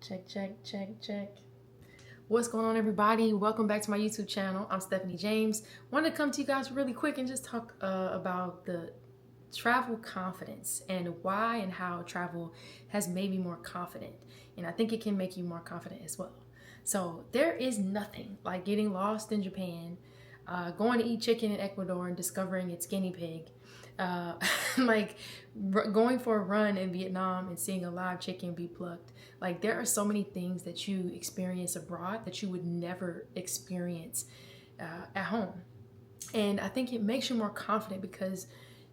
Check, check, check, check. What's going on, everybody? Welcome back to my YouTube channel. I'm Stephanie James. Wanted to come to you guys really quick and just talk about the travel confidence and why and how travel has made me more confident. And I think it can make you more confident as well. So there is nothing like getting lost in Japan, going to eat chicken in Ecuador and discovering its guinea pig, uh, like going for a run in Vietnam and seeing a live chicken be plucked. Like there are so many things that you experience abroad that you would never experience at home. And I think it makes you more confident because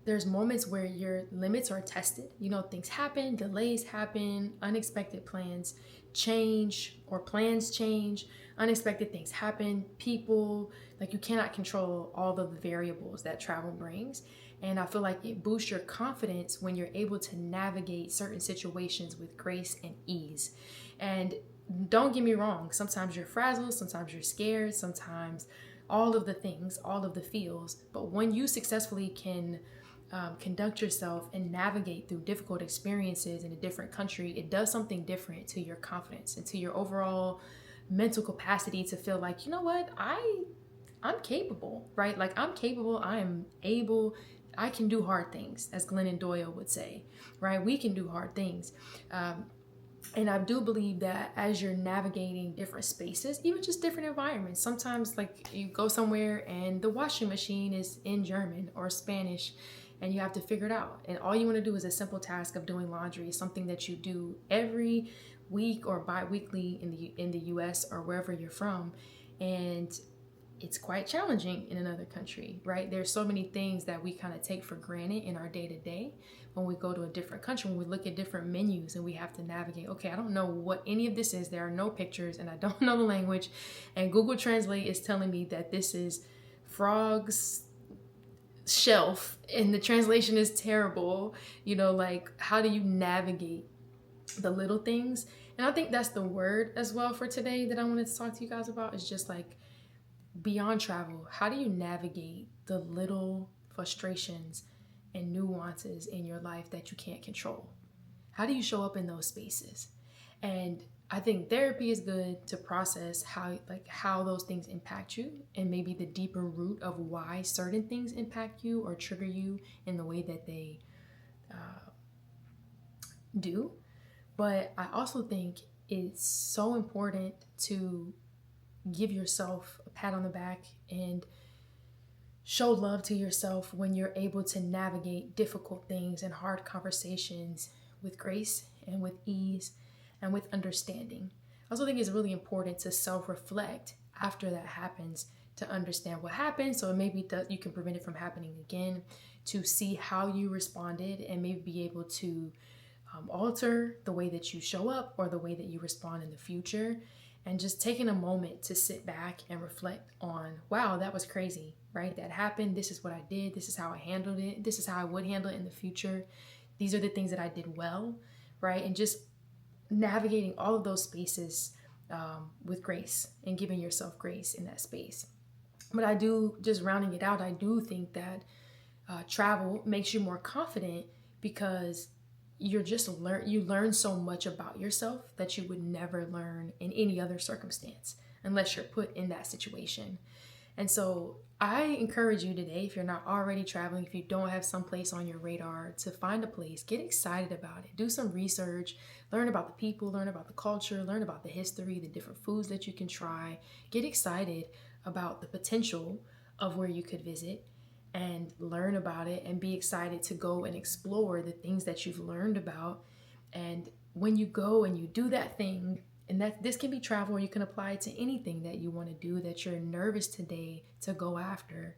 there's moments where your limits are tested. You know, things happen, delays happen, unexpected plans change or plans change, unexpected things happen, people, like you cannot control all of the variables that travel brings. And I feel like it boosts your confidence when you're able to navigate certain situations with grace and ease. And don't get me wrong, sometimes you're frazzled, sometimes you're scared, sometimes all of the things, all of the feels. But when you successfully can conduct yourself and navigate through difficult experiences in a different country, it does something different to your confidence and to your overall mental capacity to feel like, you know what, I'm capable, right? Like I'm capable, I am able, I can do hard things, as Glennon Doyle would say, right? We can do hard things. And I do believe that as you're navigating different spaces, even just different environments, sometimes like you go somewhere and the washing machine is in German or Spanish and you have to figure it out. And all you want to do is a simple task of doing laundry, something that you do every week or bi-weekly in the US or wherever you're from. And it's quite challenging in another country, right? There's so many things that we kind of take for granted in our day-to-day when we go to a different country, when we look at different menus and we have to navigate, okay, I don't know what any of this is. There are no pictures and I don't know the language. And Google Translate is telling me that this is frog's shelf and the translation is terrible. You know, like how do you navigate the little things? And I think that's the word as well for today that I wanted to talk to you guys about, is just like beyond travel, how do you navigate the little frustrations and nuances in your life that you can't control? How do you show up in those spaces? And I think therapy is good to process how those things impact you and maybe the deeper root of why certain things impact you or trigger you in the way that they do. But I also think it's so important to give yourself a pat on the back and show love to yourself when you're able to navigate difficult things and hard conversations with grace and with ease and with understanding. I also think it's really important to self-reflect after that happens to understand what happened, so maybe you can prevent it from happening again, to see how you responded and maybe be able to alter the way that you show up or the way that you respond in the future. And just taking a moment to sit back and reflect on, wow, that was crazy, right? That happened. This is what I did. This is how I handled it. This is how I would handle it in the future. These are the things that I did well, right? And just navigating all of those spaces with grace and giving yourself grace in that space. But I do, just rounding it out, I do think that travel makes you more confident because you learn so much about yourself that you would never learn in any other circumstance unless you're put in that situation. And so I encourage you today, if you're not already traveling, if you don't have some place on your radar, to find a place, get excited about it, do some research, learn about the people, learn about the culture, learn about the history, the different foods that you can try, get excited about the potential of where you could visit and learn about it and be excited to go and explore the things that you've learned about. And when you go and you do that thing, and that this can be travel, or you can apply it to anything that you want to do that you're nervous today to go after,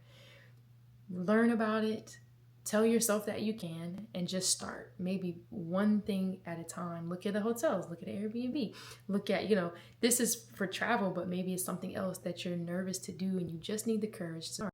learn about it, tell yourself that you can, and just start. Maybe one thing at a time. Look at the hotels, look at Airbnb, look at, this is for travel, but maybe it's something else that you're nervous to do and you just need the courage to start.